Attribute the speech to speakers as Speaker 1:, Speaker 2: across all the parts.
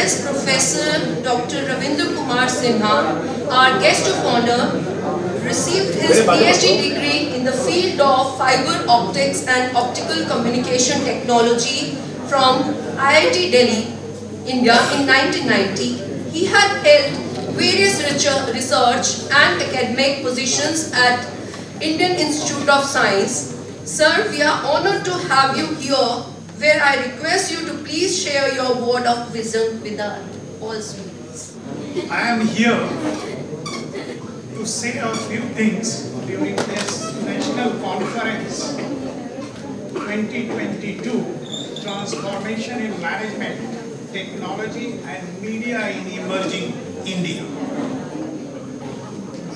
Speaker 1: as Professor Dr. Ravindra Kumar Sinha, our guest of honor, received his PhD degree in the field of fiber optics and optical communication technology from IIT Delhi, India in 1990. He had held various research and academic positions at Indian Institute of Science. Sir, we are honored to have you here, where I request you to please share your word of wisdom with all students.
Speaker 2: I am here to say a few things during this National Conference 2022, Transformation in Management, Technology and Media in Emerging India.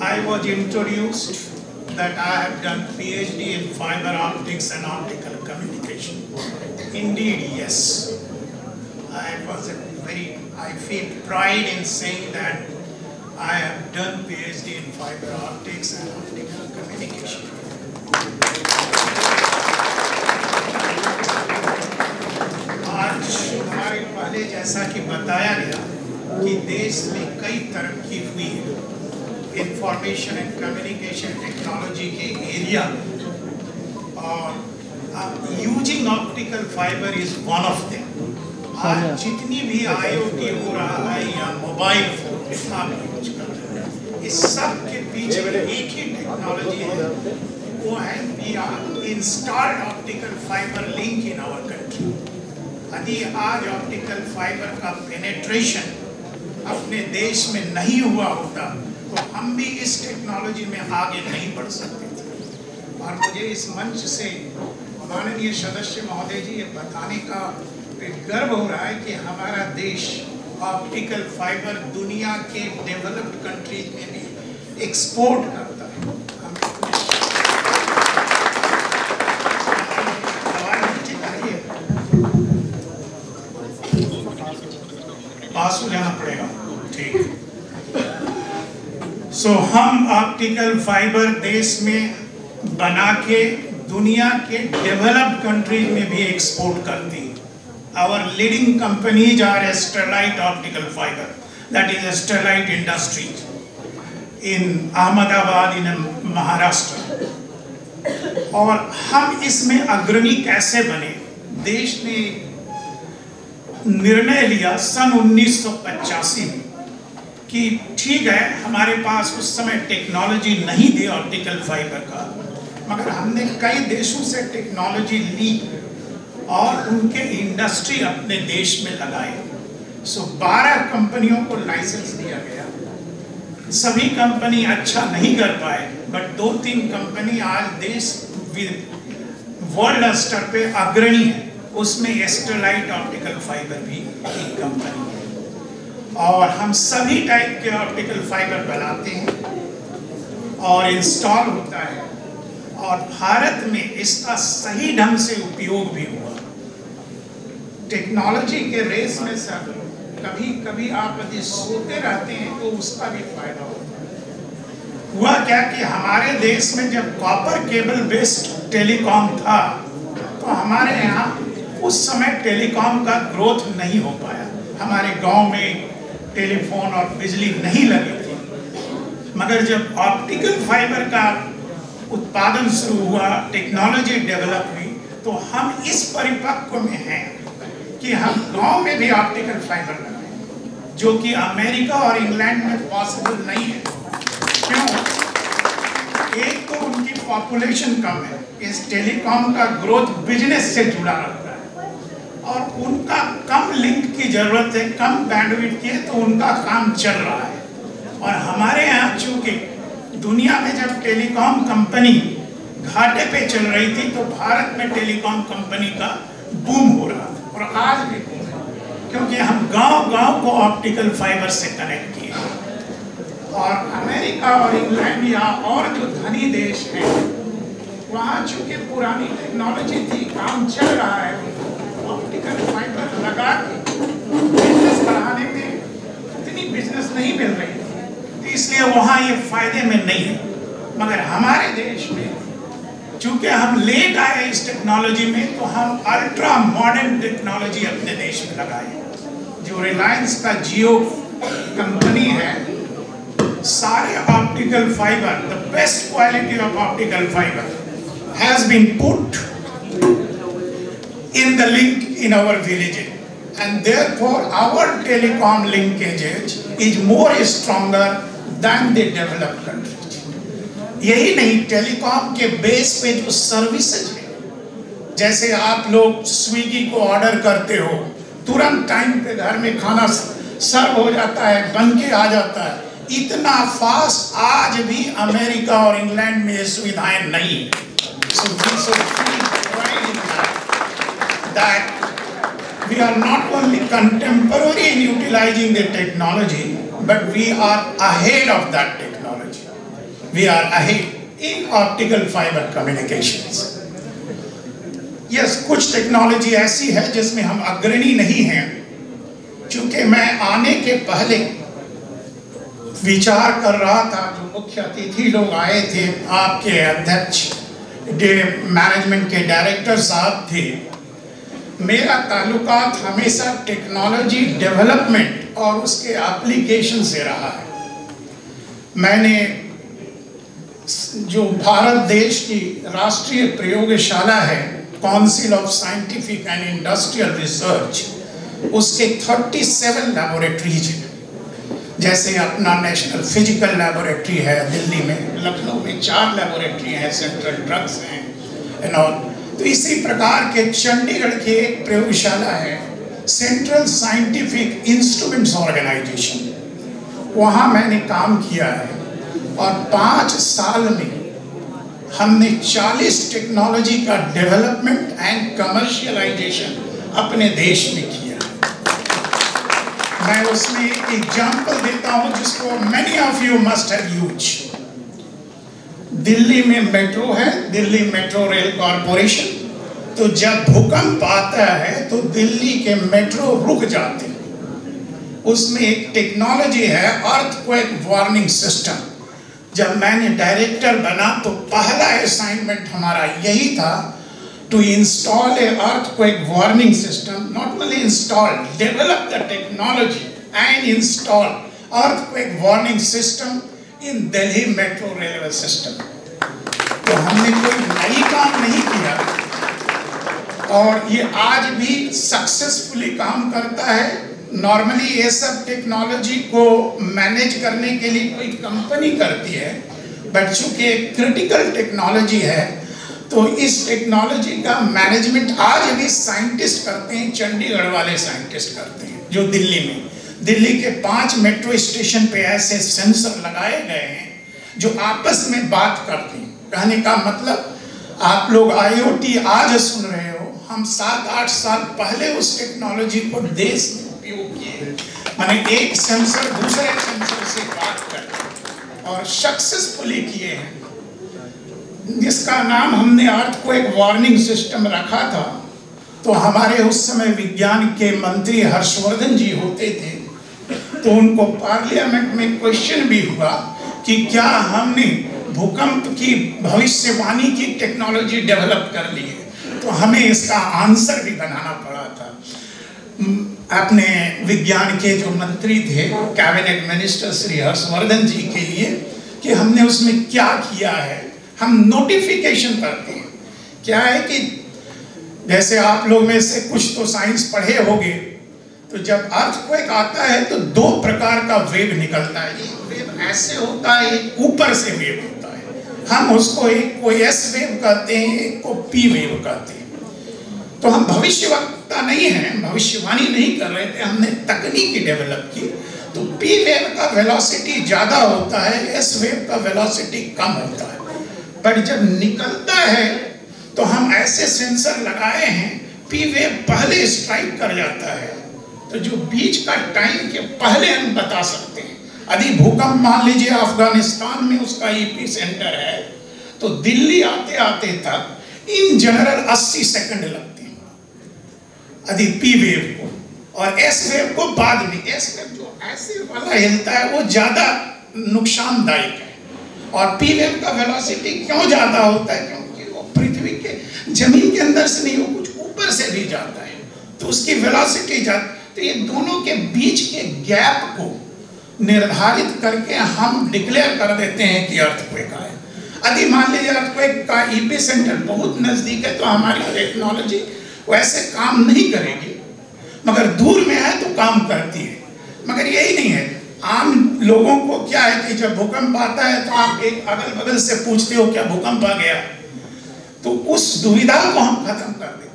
Speaker 2: I was introduced that I have done PhD in fiber optics and optical communication. Indeed, yes. I feel pride in saying that I have done PhD in fiber optics and optical communication. आज हमारे पहले जैसा कि बताया गया कि देश में कई तरक्की हुई है इंफॉर्मेशन एंड कम्युनिकेशन टेक्नोलॉजी के एरिया में, और using optical fibre is one of them. आज जितनी भी IoT हो रहा है या मोबाइल फोन आप यूज कर रहे हैं, इस सब के पीछे एक ही टेक्नोलॉजी है, वो है we are installed optical fibre link in our country. यदि आज ऑप्टिकल फाइबर का पेनेट्रेशन अपने देश में नहीं हुआ होता तो हम भी इस टेक्नोलॉजी में आगे नहीं बढ़ सकते थे। और मुझे इस मंच से माननीय सदस्य महोदय जी ये बताने का गर्व हो रहा है कि हमारा देश ऑप्टिकल फाइबर दुनिया के डेवलप्ड कंट्रीज में भी एक्सपोर्ट करता है। पास हो जाना पड़ेगा, ठीक। सो हम ऑप्टिकल फाइबर देश में बना के दुनिया के डेवलप्ड कंट्रीज में भी एक्सपोर्ट करती है। Our leading companies are Sterlite Optical Fiber, that is Sterlite Industries in Ahmedabad in Maharashtra। और हम इसमें अग्रणी कैसे बने? देश ने निर्णय लिया सन 1985 में कि ठीक है, हमारे पास उस समय टेक्नोलॉजी नहीं थी ऑप्टिकल फाइबर का, मगर हमने कई देशों से टेक्नोलॉजी ली और उनके इंडस्ट्री अपने देश में लगाए। सो 12 कंपनियों को लाइसेंस दिया गया। सभी कंपनी अच्छा नहीं कर पाए, बट 2-3 कंपनी आज देश वर्ल्ड स्तर पे अग्रणी है। उसमें स्टरलाइट ऑप्टिकल फाइबर भी एक कंपनी है, और हम सभी टाइप के ऑप्टिकल फाइबर बनाते हैं और इंस्टॉल होता है, और भारत में इसका सही ढंग से उपयोग भी हुआ। टेक्नोलॉजी के रेस में सर कभी कभी आप यदि सोते रहते हैं तो उसका भी फायदा होता है। हुआ क्या कि हमारे देश में जब कॉपर केबल बेस्ड टेलीकॉम था तो हमारे यहाँ उस समय टेलीकॉम का ग्रोथ नहीं हो पाया। हमारे गांव में टेलीफोन और बिजली नहीं लगी थी, मगर जब ऑप्टिकल फाइबर का उत्पादन शुरू हुआ, टेक्नोलॉजी डेवलप हुई, तो हम इस परिपक्व में हैं कि हम गांव में भी ऑप्टिकल फाइबर लगाएं, जो कि अमेरिका और इंग्लैंड में पॉसिबल नहीं है। क्यों? एक तो उनकी पॉपुलेशन कम है, इस टेलीकॉम का ग्रोथ बिजनेस से जुड़ा रहता है, और उनका कम लिंक की जरूरत है, कम बैंडविड्थ की है, तो उनका काम चल रहा है। और हमारे यहाँ चूंकि दुनिया में जब टेलीकॉम कंपनी घाटे पे चल रही थी तो भारत में टेलीकॉम कंपनी का बूम हो रहा था, और आज भी बूम है, क्योंकि हम गांव-गांव को ऑप्टिकल फाइबर से कनेक्ट किए। और अमेरिका और इंग्लैंड या और जो धनी देश हैं, वहाँ चूंकि पुरानी टेक्नोलॉजी थी, काम चल रहा है, ऑप्टिकल फाइबर लगा के बिजनेस बढ़ाने में इतनी बिजनेस नहीं मिल रही, तो इसलिए वहाँ ये फायदे में नहीं है। मगर हमारे देश में चूंकि हम लेट आए इस टेक्नोलॉजी में, तो हम अल्ट्रा मॉडर्न टेक्नोलॉजी अपने देश में लगाए, जो रिलायंस का जियो कंपनी है, सारे optical fibre, the best quality of optical fibre has been put in the link in our village, and therefore our telecom linkages is more stronger than the developed countries. यही नहीं, टेलीकॉम के base पे जो services है, जैसे आप लोग Swiggy को ऑर्डर करते हो, तुरंत टाइम पे घर में खाना सर्व हो जाता है, बन के आ जाता है, इतना फास्ट आज भी अमेरिका और इंग्लैंड में ये सुविधाएं नहीं। That we are not only contemporary in utilizing the technology, but we are ahead of that technology. We are ahead in optical fiber communications. Yes, कुछ टेक्नोलॉजी ऐसी है जिसमें हम अग्रणी नहीं हैं। चूंकि मैं आने के पहले विचार कर रहा था, जो मुख्य अतिथि लोग आए थे, आपके अध्यक्ष मैनेजमेंट के डायरेक्टर साहब थे, मेरा ताल्लुकात हमेशा टेक्नोलॉजी डेवलपमेंट और उसके एप्लीकेशन से रहा है। मैंने जो भारत देश की राष्ट्रीय प्रयोगशाला है, council of scientific and industrial research, उसके 37 लैबोरेटरीज हैं। जैसे अपना नेशनल फिजिकल लैबोरेटरी है दिल्ली में, लखनऊ में 4 लैबोरेटरी हैं, सेंट्रल ड्रग्स हैं एंड ऑल। तो इसी प्रकार के चंडीगढ़ की एक प्रयोगशाला है, सेंट्रल साइंटिफिक इंस्ट्रूमेंट्स ऑर्गेनाइजेशन, वहाँ मैंने काम किया है और 5 साल में हमने 40 टेक्नोलॉजी का डेवलपमेंट एंड कमर्शियलाइजेशन अपने देश में किया। मैं उसमें एक एग्जाम्पल देता हूँ जिसको many of you must have used. Delhi में मेट्रो है, दिल्ली मेट्रो रेल कॉरपोरेशन, तो जब भूकंप आता है तो दिल्ली के मेट्रो रुक जाते हैं। उसमें एक टेक्नोलॉजी है अर्थक्वेक वार्निंग सिस्टम। जब मैंने डायरेक्टर बना तो पहला असाइनमेंट हमारा यही था, to install a earthquake warning system, not only install, develop the technology and install earthquake warning system in Delhi metro railway system. तो हमने कोई नई काम नहीं किया और ये आज भी सक्सेसफुली काम करता है। नॉर्मली ये सब टेक्नोलॉजी को मैनेज करने के लिए कोई कंपनी करती है, बट चूंकि एक क्रिटिकल टेक्नोलॉजी है तो इस टेक्नोलॉजी का मैनेजमेंट आज भी साइंटिस्ट करते हैं, चंडीगढ़ वाले साइंटिस्ट करते हैं। जो दिल्ली के 5 मेट्रो स्टेशन पे ऐसे सेंसर लगाए गए हैं जो आपस में बात करते हैं। कहने का मतलब, आप लोग IoT आज सुन रहे हो, हम 7-8 साल पहले उस टेक्नोलॉजी को देश में उपयोग किए, माने एक सेंसर दूसरे सेंसर से बात कर और सक्सेसफुली किए हैं, जिसका नाम हमने अर्थक्वेक वार्निंग सिस्टम रखा था। तो हमारे उस समय विज्ञान के मंत्री हर्षवर्धन जी होते थे, तो उनको पार्लियामेंट में क्वेश्चन भी हुआ कि क्या हमने भूकंप की भविष्यवाणी की टेक्नोलॉजी डेवलप कर ली है, तो हमें इसका आंसर भी बनाना पड़ा था। अपने विज्ञान के जो मंत्री थे, कैबिनेट मिनिस्टर श्री हर्षवर्धन जी के लिए, कि हमने उसमें क्या किया है। हम नोटिफिकेशन करते हैं। क्या है कि जैसे आप लोग में से कुछ तो साइंस पढ़े होंगे, तो जब अर्थक्वेक आता है तो 2 प्रकार का वेव निकलता है। एक वेव ऐसे होता है, एक ऊपर से वेव होता है। हम उसको एक को एस वेव कहते हैं, एक को पी वेव कहते हैं। तो हम भविष्यवक्ता नहीं हैं, भविष्यवाणी नहीं कर रहे थे, हमने तकनीकी डेवलप की। तो पी वेव का वेलोसिटी ज़्यादा होता है, एस वेव का वेलोसिटी कम होता है। बट जब निकलता है तो हम ऐसे सेंसर लगाए हैं, पी वेव पहले स्ट्राइक कर जाता है, तो जो बीच का टाइम के पहले हम बता सकते हैं। यदि भूकंप मान लीजिए अफगानिस्तान में उसका ईपी सेंटर है, तो दिल्ली आते आते तक इन जनरल 80 सेकंड लगते हैं यदि पी वेव को, और एस वेव को बाद में। एस वेव जो ऐसे वाला हिलता है वो ज़्यादा नुकसानदायक है, और पी वेव का वेलोसिटी क्यों ज़्यादा होता है? क्योंकि वो पृथ्वी के जमीन के अंदर से नहीं, वो कुछ ऊपर से भी जाता है, तो उसकी वेलोसिटी तो ये दोनों के बीच के गैप को निर्धारित करके हम डिक्लेयर कर देते हैं कि अर्थक्वेक आया। यदि मान लीजिए अर्थक्वेक का ईपी सेंटर बहुत नजदीक है तो हमारी टेक्नोलॉजी वैसे काम नहीं करेगी, मगर दूर में है तो काम करती है। मगर यही नहीं है, आम लोगों को क्या है कि जब भूकंप आता है तो आप एक अगल बगल से पूछते हो क्या भूकंप आ गया, तो उस दुविधा को हम खत्म कर देते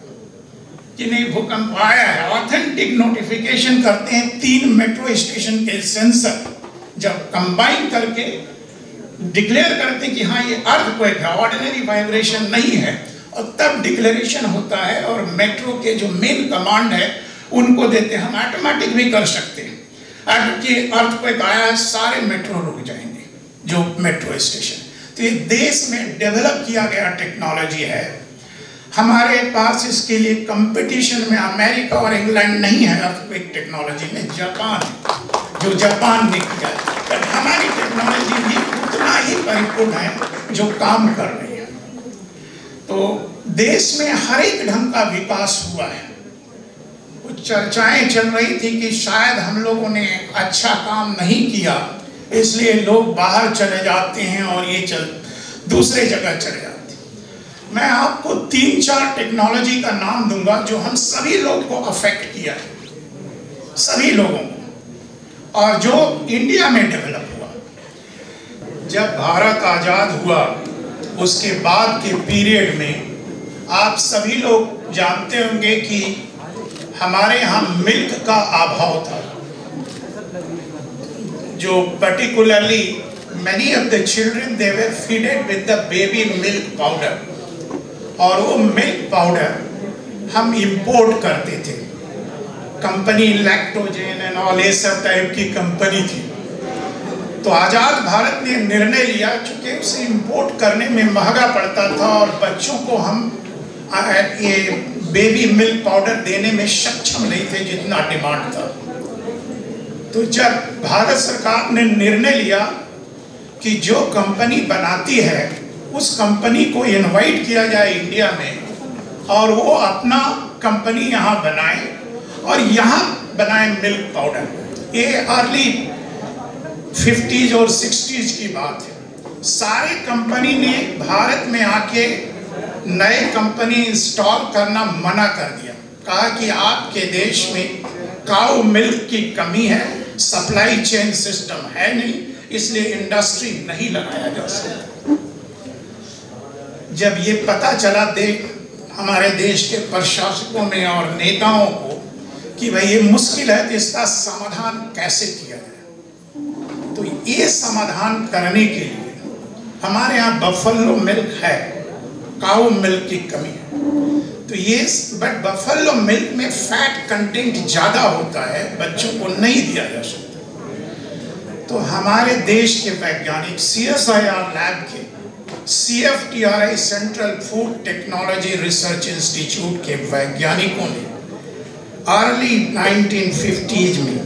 Speaker 2: कि नहीं भूकंप आया है। ऑथेंटिक नोटिफिकेशन करते हैं 3 मेट्रो स्टेशन के सेंसर, जब कंबाइन करके डिक्लेयर करते हैं कि हाँ ये अर्थक्वेक है, ऑर्डिनरी वाइब्रेशन नहीं है, और तब डिक्लेरेशन होता है और मेट्रो के जो मेन कमांड है उनको देते हैं। हम ऑटोमेटिक भी कर सकते हैं कि अर्थक्वेक आया है, सारे मेट्रो रुक जाएंगे जो मेट्रो स्टेशन। तो ये देश में डेवलप किया गया टेक्नोलॉजी है। हमारे पास इसके लिए कंपटीशन में अमेरिका और इंग्लैंड नहीं है अर्थक्वेक टेक्नोलॉजी में, जापान है, जो जापान ने किया है। पर हमारी टेक्नोलॉजी भी उतना ही परिपूर्ण है जो काम कर रही है। तो देश में हर एक ढंग का विकास हुआ है। कुछ चर्चाएं चल रही थी कि शायद हम लोगों ने अच्छा काम नहीं किया, इसलिए लोग बाहर चले जाते हैं और ये दूसरे जगह चले जाते हैं। मैं आपको 3-4 टेक्नोलॉजी का नाम दूंगा जो हम सभी लोग को अफेक्ट किया है, सभी लोगों को, और जो इंडिया में डेवलप हुआ। जब भारत आजाद हुआ उसके बाद के पीरियड में आप सभी लोग जानते होंगे कि हमारे यहाँ मिल्क का अभाव था, जो particularly many of the children they were feeded with the baby milk powder, और वो मिल्क पाउडर हम इंपोर्ट करते थे। कंपनी लैक्टोजेन एंड ऑल ये सब टाइप की कंपनी थी। तो आज़ाद भारत ने निर्णय लिया, चूंकि उसे इंपोर्ट करने में महंगा पड़ता था और बच्चों को हम ये बेबी मिल्क पाउडर देने में सक्षम नहीं थे जितना डिमांड था। तो जब भारत सरकार ने निर्णय लिया कि जो कंपनी बनाती है उस कंपनी को इनवाइट किया जाए इंडिया में और वो अपना कंपनी यहाँ बनाए और यहाँ बनाए मिल्क पाउडर। ये अर्ली 50s और 60s की बात है। सारे कंपनी ने भारत में आके नए कंपनी इंस्टॉल करना मना कर दिया, कहा कि आपके देश में काऊ मिल्क की कमी है, सप्लाई चेन सिस्टम है नहीं, इसलिए इंडस्ट्री नहीं लगाया जा सकता। जब ये पता चला हमारे देश के प्रशासकों में और नेताओं को कि भाई ये मुश्किल है, तो इसका समाधान कैसे किया जाए, तो ये समाधान करने के लिए हमारे यहाँ बफेलो मिल्क है, काऊ मिल्क की कमी है। तो ये बट बफेलो मिल्क में फैट कंटेंट ज़्यादा होता है, बच्चों को नहीं दिया जा सकता। तो हमारे देश के वैज्ञानिक CSIR लैब के CFTRI central food technology research institute के वैज्ञानिकों ने अर्ली 1950s में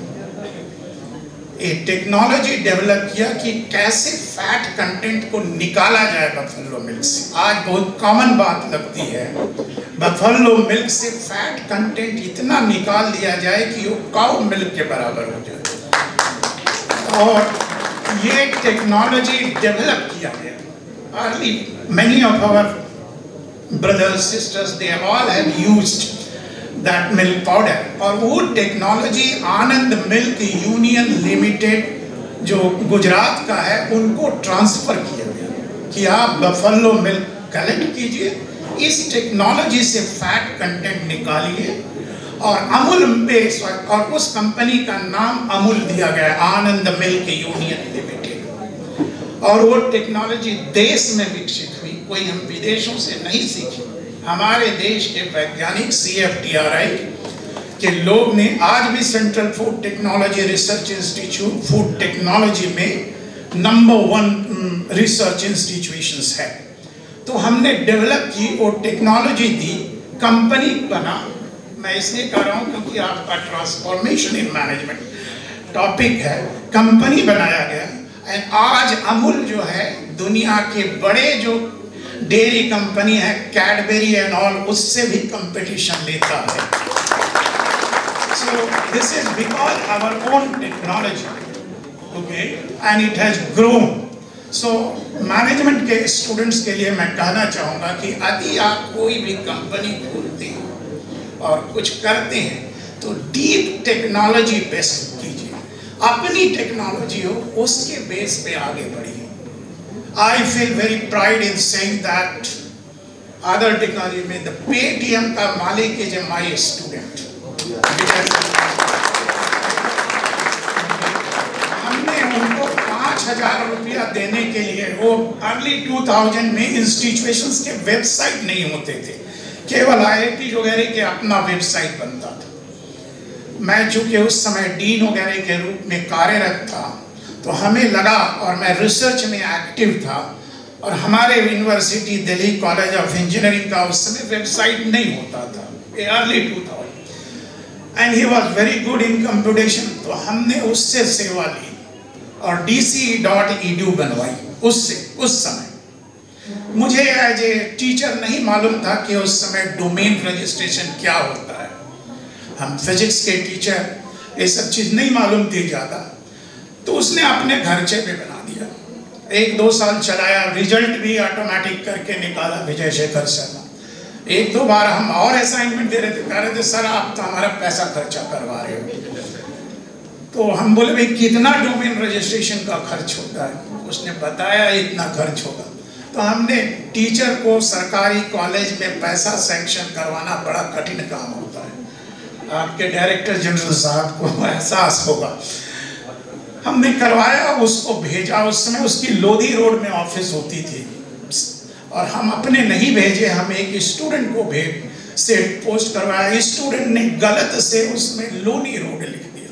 Speaker 2: एक टेक्नोलॉजी डेवलप किया कि कैसे फैट कंटेंट को निकाला जाए बफेलो मिल्क से। आज बहुत कॉमन बात लगती है, बफेलो मिल्क से फैट कंटेंट इतना निकाल दिया जाए कि वो काऊ मिल्क के बराबर हो जाए। और ये टेक्नोलॉजी डेवलप किया गया early, many of our brothers sisters they all have used that milk powder। और वो टेक्नोलॉजी आनंद मिल्क यूनियन लिमिटेड जो गुजरात का है उनको ट्रांसफर किया गया कि आप बफेलो मिल्क कलेक्ट कीजिए, इस टेक्नोलॉजी से फैट कंटेंट निकालिए और अमूल बेस, और उस कंपनी का नाम अमूल दिया गया, आनंद मिल्क यूनियन लिमिटेड। और वो टेक्नोलॉजी देश में विकसित हुई, कोई हम विदेशों से नहीं सीखी। हमारे देश के वैज्ञानिक CFTRI के लोग ने आज भी central food technology research institute food technology में नंबर 1 रिसर्च इंस्टीट्यूशंस है। तो हमने डेवलप की और टेक्नोलॉजी दी, कंपनी बना। मैं इसलिए कह रहा हूँ क्योंकि आपका ट्रांसफॉर्मेशन इन मैनेजमेंट टॉपिक है। कंपनी बनाया गया एंड आज अमूल जो है दुनिया के बड़े जो डेयरी कंपनी है कैडबरी एंड ऑल, उससे भी कंपटीशन लेता है। So this is because our own technology, okay, and it has grown. So management के स्टूडेंट्स के लिए मैं कहना चाहूँगा कि यदि आप कोई भी कंपनी खोलते हैं और कुछ करते हैं तो डीप टेक्नोलॉजी बेस कीजिए, अपनी टेक्नोलॉजी हो उसके बेस पे आगे बढ़िए। I feel very pride in saying that other technology में the Paytm का मालिक is my student। हमने उनको 5,000 रुपया देने के लिए, वो अर्ली 2000 में इंस्टीट्यूशंस के वेबसाइट नहीं होते थे, केवल IIT वगैरह के अपना वेबसाइट बनता था। मैं चूंकि उस समय डीन वगैरह के रूप में कार्यरत था तो हमें लगा, और मैं रिसर्च में एक्टिव था, और हमारे university Delhi college of engineering का उस समय वेबसाइट नहीं होता था, early 2000, and he was very good in computation. तो हमने उससे सेवा ली और dce.edu बनवाई उससे। उस समय मुझे एज ए टीचर नहीं मालूम था कि उस समय डोमेन रजिस्ट्रेशन क्या होता है। हम फिजिक्स के टीचर, ये सब चीज़ नहीं मालूम थी ज़्यादा, तो उसने अपने खर्चे पे बना दिया। 1-2 साल चलाया, रिजल्ट भी ऑटोमेटिक करके निकाला विजय शेखर शर्मा। 1-2 बार हम और असाइनमेंट दे रहे थे, कह रहे थे सर आप तो हमारा पैसा खर्चा करवा रहे हो। तो हम बोले भाई कितना डोमेन रजिस्ट्रेशन का खर्च होता है? उसने बताया इतना खर्च होगा। तो हमने टीचर को सरकारी कॉलेज में पैसा सैंक्शन करवाना बड़ा कठिन काम होता है, आपके डायरेक्टर जनरल साहब को एहसास होगा। हमने करवाया, उसको भेजा। उस समय उसकी लोधी रोड में ऑफिस होती थी, और हम अपने नहीं भेजे, हम एक स्टूडेंट को से पोस्ट करवाया। स्टूडेंट ने गलत से उसमें लोनी रोड लिख दिया,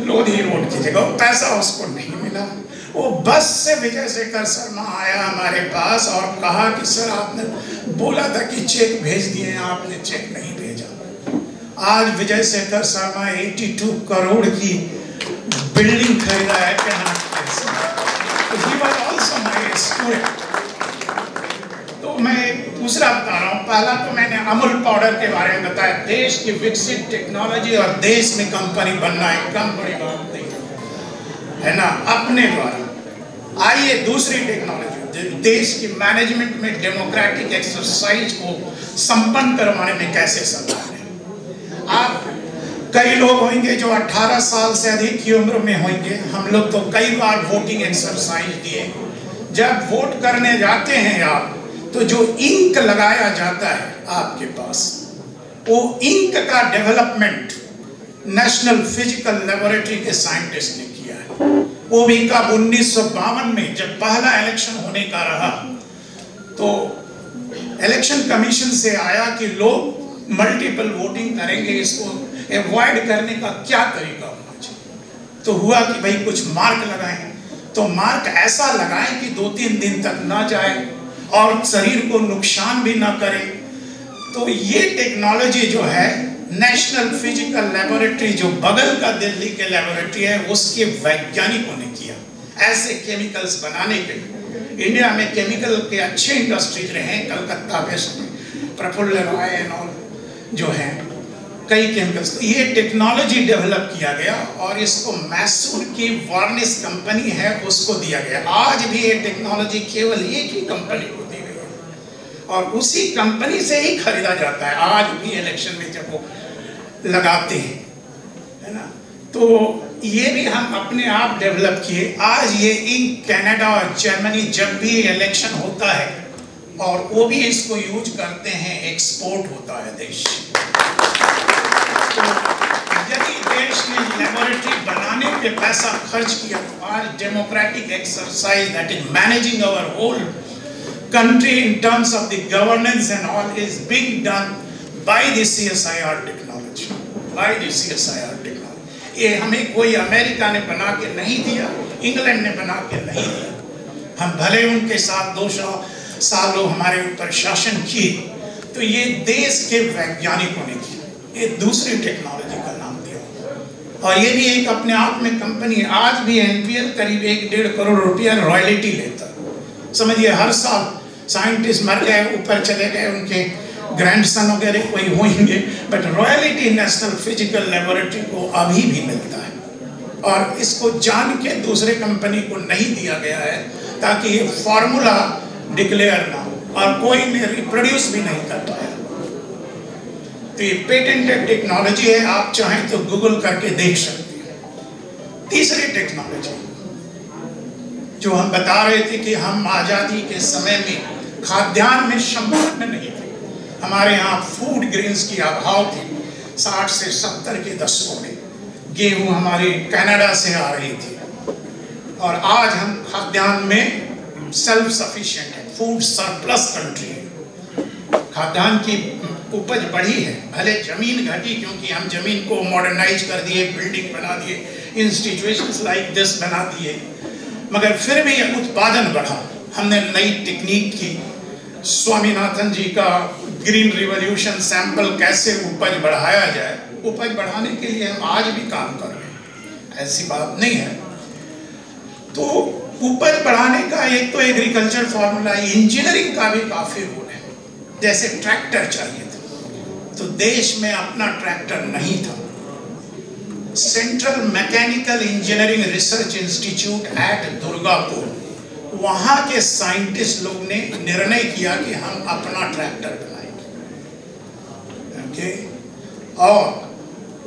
Speaker 2: लोधी रोड की जगह, पैसा उसको नहीं मिला। वो बस से विजय शेखर शर्मा आया हमारे पास और कहा कि सर आपने बोला था कि चेक भेज दिए, आपने चेक नहीं भेजा। आज विजय शेखर शर्मा 82 करोड़ की बिल्डिंग खरीदा है तो मैं दूसरा बता रहा हूँ। पहला तो मैंने अमूल पाउडर के बारे में बताया। देश की विकसित टेक्नोलॉजी और देश में कंपनी बनना एक कम बड़ी बात नहीं है ना, अपने द्वारा। आइए दूसरी टेक्नोलॉजी, देश की मैनेजमेंट में डेमोक्रेटिक एक्सरसाइज को संपन्न करवाने में कैसे संभव है। आप कई लोग होंगे जो 18 साल से अधिक की उम्र में होंगे। हम लोग तो कई बार वोटिंग एक्सरसाइज दिए। जब वोट करने जाते हैं आप, तो जो इंक लगाया जाता है आपके पास, वो इंक का डेवलपमेंट नेशनल फिजिकल लेबोरेटरी के साइंटिस्ट ने किया है। वो भी कब 1952 में जब पहला इलेक्शन होने का रहा, तो इलेक्शन कमीशन से आया कि लोग मल्टीपल वोटिंग करेंगे, इसको अवॉइड करने का क्या तरीका होना चाहिए। तो हुआ कि भाई कुछ मार्क लगाएं, तो मार्क ऐसा लगाएं कि 2-3 दिन तक ना जाए और शरीर को नुकसान भी ना करे। तो ये टेक्नोलॉजी जो है, नेशनल फिजिकल लेबोरेटरी जो बगल का दिल्ली के लेबोरेटरी है, उसके वैज्ञानिकों ने किया ऐसे केमिकल्स बनाने के लिए। इंडिया में केमिकल के अच्छे इंडस्ट्रीज रहे हैं, कलकत्ता बेस्ड में प्रफुल्ल राय एंड ऑल जो है, कई केमिकल्स। तो ये टेक्नोलॉजी डेवलप किया गया और इसको मैसूर की वार्निश कंपनी है उसको दिया गया। आज भी ये टेक्नोलॉजी केवल एक ही कंपनी को दी गई है और उसी कंपनी से ही खरीदा जाता है। आज भी इलेक्शन में जब वो लगाते हैं, है ना, तो ये भी हम अपने आप डेवलप किए। आज ये इंक कनाडा और जर्मनी जब भी इलेक्शन होता है, और वो भी इसको यूज करते हैं, एक्सपोर्ट होता है देश। तो यदि देश ने लेबोरेटरी बनाने पे पैसा खर्च किया, तो आज democratic exercise that is managing our whole country in terms of the governance and all is being done by the CSIR technology, by the CSIR technology। ये हमें कोई अमेरिका ने बना के नहीं दिया, इंग्लैंड ने बना के नहीं दिया। हम भले उनके साथ 200 सालों हमारे ऊपर शासन किए, तो ये देश के वैज्ञानिकों ने किया। ये दूसरी टेक्नोलॉजी का नाम दिया, और ये भी एक अपने आप में कंपनी है। आज भी NPL करीब 1-1.5 करोड़ रुपया रॉयल्टी लेता है। समझिए, हर साल साइंटिस्ट मर गए, ऊपर चले गए, उनके ग्रैंडसन वगैरह कोई होंगे, but royalty national physical laboratory को अभी भी मिलता है, और इसको जान के दूसरे कंपनी को नहीं दिया गया है ताकि ये फॉर्मूला डिक्लेयर ना हो, और कोई ने रिप्रोड्यूस भी नहीं कर पाया। तो ये पेटेंटेड टेक्नोलॉजी है, आप चाहें तो गूगल करके देख सकते हैं। तीसरी टेक्नोलॉजी जो हम बता रहे थे कि हम आज़ादी के समय में खाद्यान्न में संपन्न नहीं थे, हमारे यहाँ फूड ग्रेन्स की अभाव थी। 60 से 70 के दशकों में गेहूँ हमारे कनाडा से आ रही थी, और आज हम खाद्यान्न में सेल्फ सफिशिएंट है, फूड सरप्लस कंट्री है। खाद्यान्न की उपज बढ़ी है, भले जमीन घटी क्योंकि हम जमीन को मॉडर्नाइज कर दिए, बिल्डिंग बना दिए, इंस्टीट्यूशंस लाइक दिस बना दिए, मगर फिर भी उत्पादन बढ़ा। हमने नई टेक्निक की, स्वामीनाथन जी का ग्रीन रिवॉल्यूशन, सैंपल कैसे उपज बढ़ाया जाए, उपज बढ़ाने के लिए हम आज भी काम कर रहे हैं, ऐसी बात नहीं है। तो उपज बढ़ाने का एक तो एग्रीकल्चर फॉर्मूला, इंजीनियरिंग का भी काफी रोल है। जैसे ट्रैक्टर चाहिए था तो देश में अपना ट्रैक्टर नहीं था। Central mechanical engineering research institute eight Durgapur, वहां के साइंटिस्ट लोग ने निर्णय किया कि हम अपना ट्रैक्टर बनाएंगे। ओके, और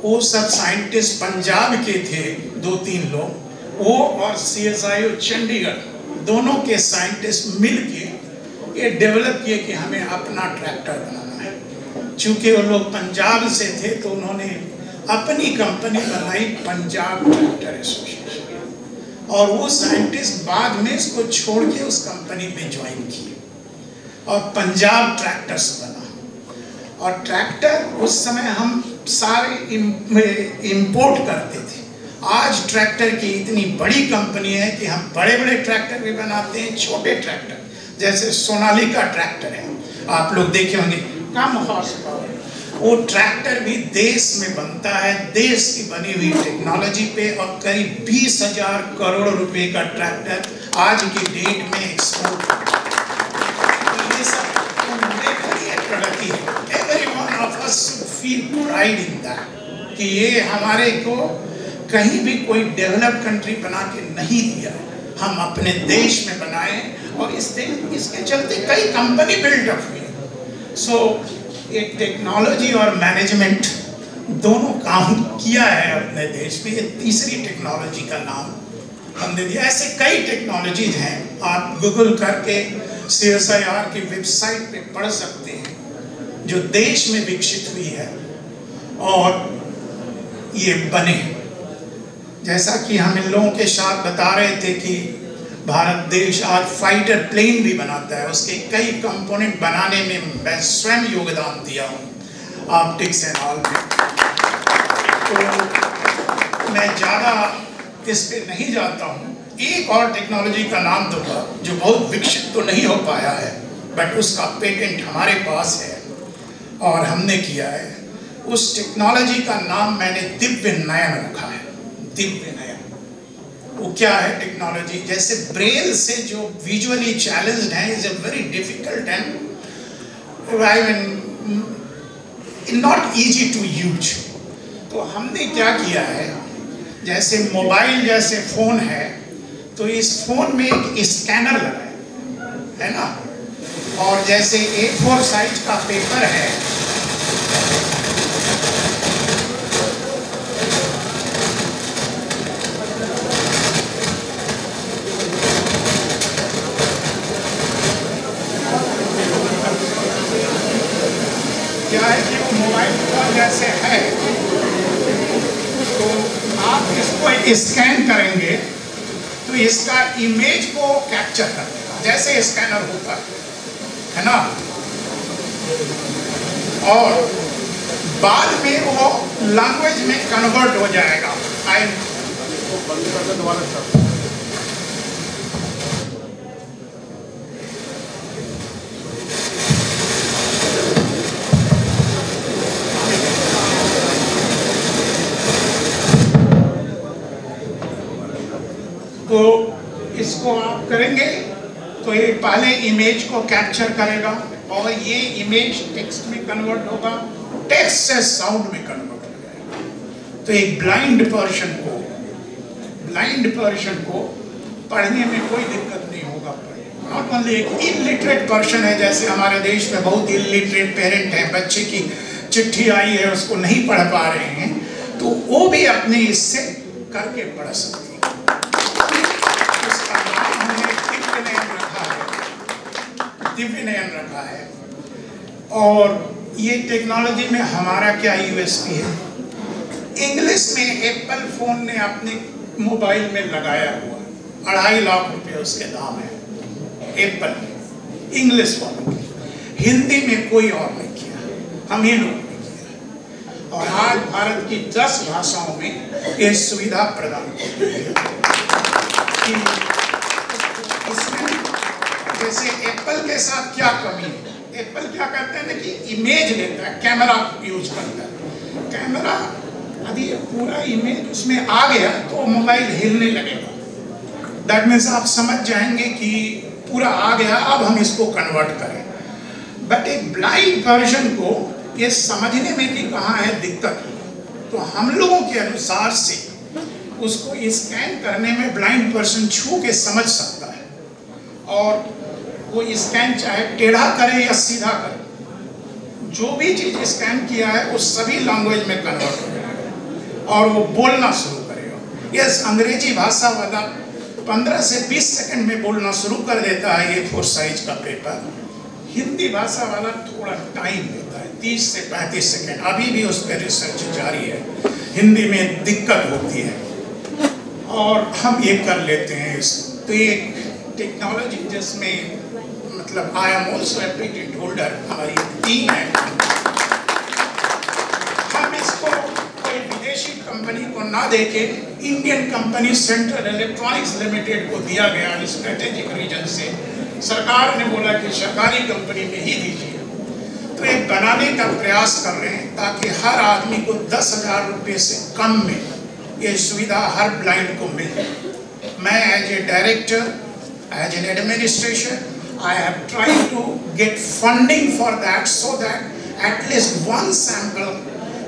Speaker 2: वो सब साइंटिस्ट पंजाब के थे, 2-3 लोग, वो और CSIO चंडीगढ़, दोनों के साइंटिस्ट मिलके ये डेवलप किए कि हमें अपना ट्रैक्टर बनाना है। चूंकि वो लोग पंजाब से थे तो उन्होंने अपनी कंपनी बनाई, पंजाब ट्रैक्टर एसोसिएशन, और वो साइंटिस्ट बाद में इसको छोड़ के उस कंपनी में ज्वाइन किए और पंजाब ट्रैक्टर्स बना। और ट्रैक्टर उस समय हम सारे इंपोर्ट करते थे। आज ट्रैक्टर की इतनी बड़ी कंपनी है कि हम बड़े बड़े ट्रैक्टर भी बनाते हैं, छोटे ट्रैक्टर जैसे सोनालिका ट्रैक्टर है, आप लोग देखे होंगे, कम हॉर्स पावर, वो ट्रैक्टर भी देश में बनता है, देश की बनी हुई टेक्नोलॉजी पे, और करीब 20,000 करोड़ रुपए का ट्रैक्टर आज की डेट में एक्सपोर्ट। ये सब प्रगति है। Everyone of us feel pride in that कि ये हमारे को कहीं भी कोई डेवलप कंट्री बना के नहीं दिया है, हम अपने देश में बनाए, और इसके चलते कई कंपनी बिल्डअप हुई। सो ये टेक्नोलॉजी और मैनेजमेंट दोनों काम किया है अपने देश में। ये तीसरी टेक्नोलॉजी का नाम हमने दिया। ऐसे कई टेक्नोलॉजीज हैं, आप गूगल करके CSIR की वेबसाइट पे पढ़ सकते हैं, जो देश में विकसित हुई है और ये बने। जैसा कि हम इन लोगों के साथ बता रहे थे कि भारत देश आज फाइटर प्लेन भी बनाता है, उसके कई कंपोनेंट बनाने में मैं स्वयं योगदान दिया हूँ ऑप्टिक्स एंड ऑल में। तो मैं ज़्यादा इस पे नहीं जाता हूँ। एक और टेक्नोलॉजी का नाम दूंगा जो बहुत विकसित तो नहीं हो पाया है, बट उसका पेटेंट हमारे पास है और हमने किया है। उस टेक्नोलॉजी का नाम मैंने दिव्य नयन रखा है। दिव्य नयन वो क्या है टेक्नोलॉजी? जैसे ब्रेल से जो विजुअली चैलेंज्ड है, is a very difficult and I mean not easy to use. तो हमने क्या किया है, जैसे मोबाइल जैसे फोन है, तो इस फोन में एक स्कैनर लगा है ना, और जैसे A4 साइज का पेपर है, क्या है कि वो मोबाइल फोन जैसे है, तो आप इसको स्कैन करेंगे तो इसका इमेज को कैप्चर कर देगा, जैसे स्कैनर होता है ना, और बाद में वो लैंग्वेज में कन्वर्ट हो जाएगा। तो इसको आप करेंगे तो ये पहले इमेज को कैप्चर करेगा, और ये इमेज टेक्स्ट में कन्वर्ट होगा, टेक्स्ट से साउंड में कन्वर्ट हो जाएगा। तो एक ब्लाइंड पर्सन को पढ़ने में कोई दिक्कत नहीं होगा। नॉट ओनली एक इलिटरेट पर्सन है, जैसे हमारे देश में बहुत इलिटरेट पेरेंट हैं, बच्चे की चिट्ठी आई है उसको नहीं पढ़ पा रहे हैं, तो वो भी अपने इससे करके पढ़ सकते हैं। उसका नाम हमने दिव्य नयन रखा है। और ये टेक्नोलॉजी में हमारा क्या यूएसपी है? इंग्लिश में एप्पल फोन ने अपने मोबाइल में लगाया हुआ 2.5 लाख रुपए उसके दाम है एप्पल, इंग्लिश फोन। हिंदी में कोई और नहीं किया, हम ही लोग ने किया। और आज भारत की 10 भाषाओं में ये सुविधा प्रदान की है। जैसे एप्पल के साथ क्या कमी है? एप्पल क्या करते हैं ना कि इमेज लेता है, कैमरा यूज करता है। कैमरा यदि पूरा इमेज उसमें आ गया तो मोबाइल हिलने लगेगा। दैट मीन्स आप समझ जाएंगे कि पूरा आ गया, अब हम इसको कन्वर्ट करें। बट एक ब्लाइंड पर्सन को ये समझने में कि कहाँ है दिक्कत, तो हम लोगों के अनुसार से उसको स्कैन करने में ब्लाइंड पर्सन छू के समझ सकता है। और वो स्कैन चाहे टेढ़ा करे या सीधा करे, जो भी चीज स्कैन किया है वो सभी लैंग्वेज में कन्वर्ट हो जाएगा और वो बोलना शुरू करेगा। यस, अंग्रेजी भाषा वाला 15 से 20 सेकंड में बोलना शुरू कर देता है ये 4 साइज का पेपर। हिंदी भाषा वाला थोड़ा टाइम लेता है, 30 से 35 सेकंड। अभी भी उस पर रिसर्च जारी है, हिंदी में दिक्कत होती है और हम ये कर लेते हैं। तो ये टेक्नोलॉजी जिसमें मतलब I am also a patent holder, हमारी टीम है। हम इसको कोई विदेशी कंपनी को ना देके Indian company central electronics limited को दिया गया स्ट्रेटेजिक रीजन से। सरकार ने बोला कि सरकारी कंपनी में ही दीजिए, तो एक बनाने का प्रयास कर रहे हैं ताकि हर आदमी को 10,000 रुपये से कम में ये सुविधा हर ब्लाइंड को मिले। मैं as a director, as an administration, I have tried to get funding for that so that at least one sample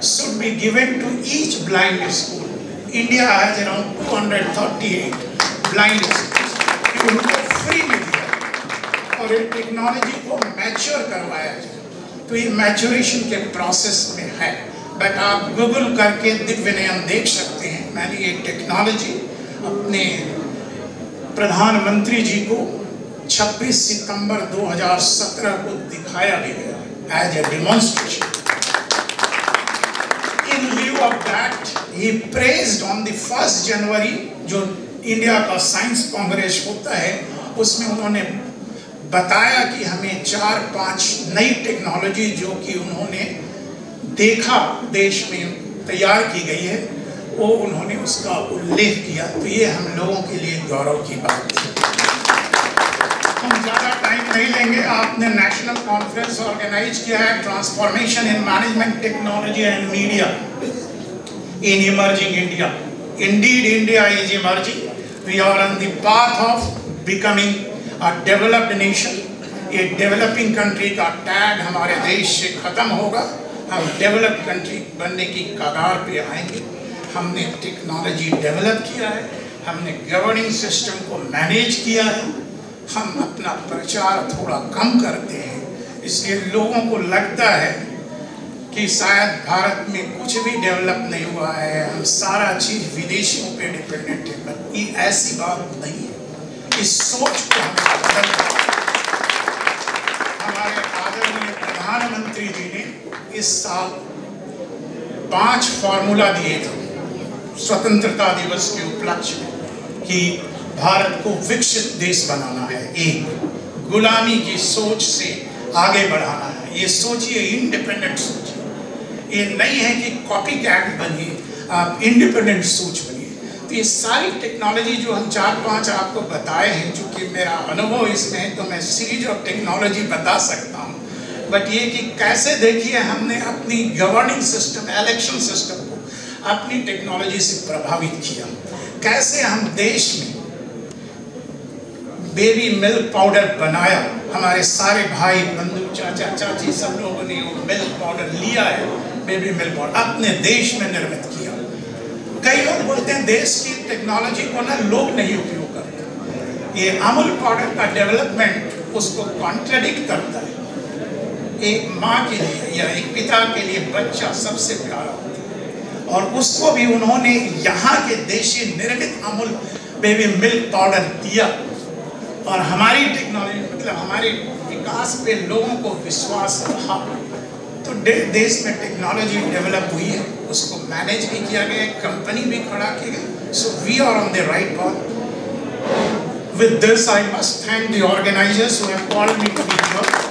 Speaker 2: should be given to each blind school. India has around 238 blind schools. उनको free में दिया और ये technology को mature करवाया जाए। तो ये मैच्योरेशन के प्रोसेस में है। बट आप गूगल करके दिव्य नयन देख सकते हैं। मैंने ये टेक्नोलॉजी अपने प्रधानमंत्री जी को 26 सितंबर 2017 को दिखाया भी गया as a demonstration. In lieu of that he praised on the 1 January जो इंडिया का साइंस कांग्रेस होता है, उसमें उन्होंने बताया कि हमें 4-5 नई टेक्नोलॉजी जो कि उन्होंने देखा देश में तैयार की गई है, वो उन्होंने उसका उल्लेख किया। तो ये हम लोगों के लिए गौरव की बात थी। हम ज़्यादा टाइम नहीं लेंगे। आपने नेशनल कॉन्फ्रेंस ऑर्गेनाइज किया है, transformation in management technology and media in emerging India. Indeed India is emerging. We are on the path of becoming a developed nation. ये डेवलपिंग कंट्री का टैग हमारे देश से खत्म होगा, हम डेवलप्ड कंट्री बनने की कगार पे आएंगे। हमने टेक्नोलॉजी डेवलप किया है, हमने गवर्निंग सिस्टम को मैनेज किया है। हम अपना प्रचार थोड़ा कम करते हैं, इसलिए लोगों को लगता है कि शायद भारत में कुछ भी डेवलप नहीं हुआ है, हम सारा चीज़ विदेशियों पे डिपेंडेंट है। बट ये ऐसी बात नहीं है। इस सोच को हमें बदलना। हमारे आदरणीय प्रधानमंत्री जी ने इस साल 5 फॉर्मूला दिए थे स्वतंत्रता दिवस के उपलक्ष्य में कि भारत को विकसित देश बनाना है, एक गुलामी की सोच से आगे बढ़ाना है। ये सोचिए, इंडिपेंडेंट सोचिए। ये नहीं है कि कॉपी कैट बनिए, आप इंडिपेंडेंट सोच बनिए। तो ये सारी टेक्नोलॉजी जो हम 4-5 आपको बताए हैं, चूँकि मेरा अनुभव इसमें है तो मैं सीरीज ऑफ टेक्नोलॉजी बता सकता हूँ। बट ये कि कैसे देखिए हमने अपनी गवर्निंग सिस्टम, इलेक्शन सिस्टम को अपनी टेक्नोलॉजी से प्रभावित किया। कैसे हम देश में बेबी मिल्क पाउडर बनाया हमारे सारे भाई बंधु चाचा चाची सब लोगों ने वो मिल्क पाउडर लिया है, बेबी मिल्क पाउडर अपने देश में निर्मित किया। कई लोग बोलते हैं देश की टेक्नोलॉजी को ना लोग नहीं उपयोग करते। ये अमूल पाउडर का डेवलपमेंट उसको कॉन्ट्रडिक्ट करता है। एक माँ के लिए या एक पिता के लिए बच्चा सबसे प्यारा होता है, और उसको भी उन्होंने यहाँ के देशी निर्मित अमूल बेबी मिल्क पाउडर दिया। और हमारी टेक्नोलॉजी मतलब हमारे विकास पे लोगों को विश्वास रहा, तो देश में टेक्नोलॉजी डेवलप हुई है, उसको मैनेज भी किया गया, कंपनी भी खड़ा की गई। So we are on the right path. With this, I must thank the organizers who have called me to be here.